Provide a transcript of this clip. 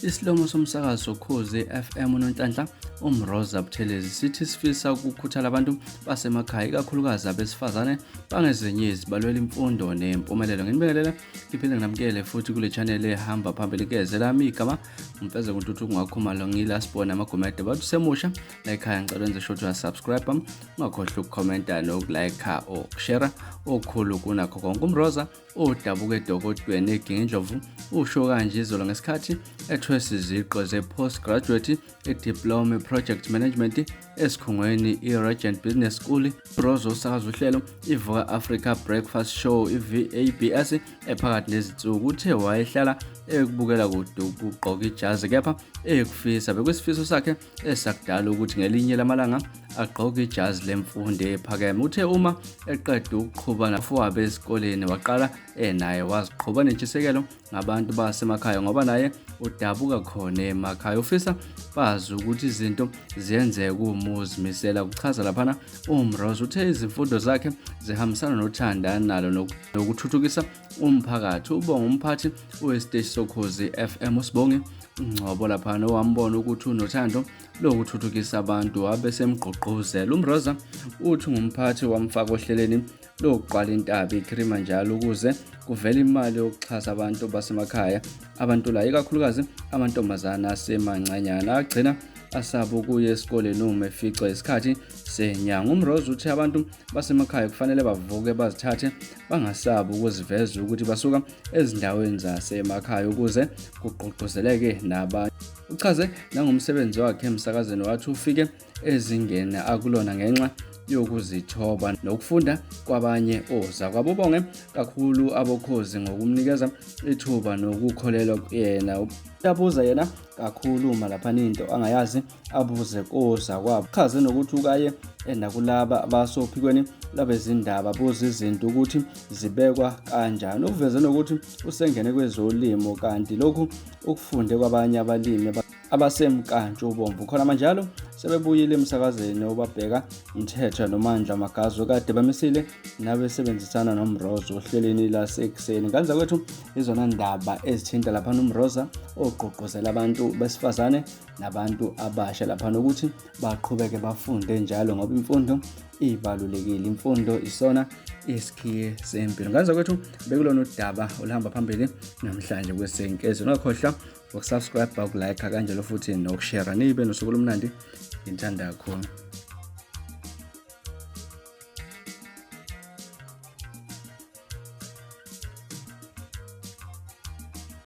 Isilomo somsakazo uKhozi FM uNonhlanhla uMroza Buthelezi sithi sifisa ukukhuthala abantu basemakhaya ikakhulukazi abesifazane bangezenyezi balwela imfundo nempumelelo. Nginibingelela ngiphinde nginamukele futhi kule channel ehamba phambili kezela igama umfeze kuntuthu kungakhumalo ngila sibona amagomede bathu semusha la ekhaya ngicela wenze sure ukuthi subscribe ungakhohlwa ukukhomenta nokulike okushare okhulu kunakho konke. uMroza odabuka edokodweni eGingindlovu usho kanje izolo ngesikhathi ethweswa iziqu ze-postgraduate diploma project management esikhungweni i-Regent Business School. uMroza usakaza uhlelo ivuka Africa Breakfast Show i-VABS ephakathi nezinsuku uthe wayehlala ekubukela kude ukugqoka ijazi kepha ekufisa bekwesifiso sakhe esakudala ukuthi ngelinye lamalanga agqoke ijazi lemfundo ephakeme. Uthe uma eqeda ukuqhuba nafuwabe esikoleni waqala naye waziqhuba nentshisekelo ngabantu basemakhaya ngoba naye udabuka khona emakhaya ufisa bazi ukuthi izinto ziyenzeka umuzi misela. Kuchaza laphana uMroza uthe izimfundo zakhe zihambisana nothanda nalo nokuthuthukisa umphakathi. Ubonga umphathi wesiteshi soKhozi FM uSibongi Ngcobo laphana owambona ukuthi unothando lokuthuthukisa abantu wabe semgqugquzela. uMroza uthi ngumphathi wamfaka ohleleni lokuqala intaba ikrima njalo ukuze kuvela imali yokuxhasa abantu basemakhaya abantu la ikakhulukazi amantombazana asemancanyana agcina asaba ukuya esikoleni uma efica isikhathi senyanga. uMroza uthi abantu basemakhaya kufanele bavuke bazithathe bangasabi ukuziveza ukuthi basuka ezindaweni zasemakhaya ukuze kugqugquzeleke nabanye. Uchaze nangomsebenzi wakhe emsakazweni wathi ufike ezingeni akulona ngenxa yokuzithoba nokufunda kwabanye ozakwabo. Ubonge kakhulu aboKhozi ngokumnikeza ithuba nokukholelwa kuyena. Uyabuza yena kakhulu uma laphana into angayazi abuze kozakwabo. Chaze nokuthi ukaye nakulaba abasophikweni labezindaba abuza izinto ukuthi zibekwa kanjani. Uveze nokuthi usengene kwezolimo kanti lokhu ukufunde kwabanye abalimi abasemkantsho ubomvu khona manjalo sebebuyile emsakazweni obabheka umthetho nomandla amagazo kade bamisile nabesebenzisana noMroza ohlelweni lasekuseni. Kanza kwethu izona ndaba ezithinta lapha uMroza ogqugquzela abantu besifazane nabantu abasha lapha ukuthi baqhubeke bafunde njalo ngoba imfundo ibalulekile. Imfundo isona isikhiye sempilo. Kanza kwethu bekulona udaba olahamba phambili namhlanje kwesenkezi. Ungakhohlwa ukusubscribe ukulike kanjalo futhi nokushare. Nibe nosuku olumnandi ngithanda kakhulu.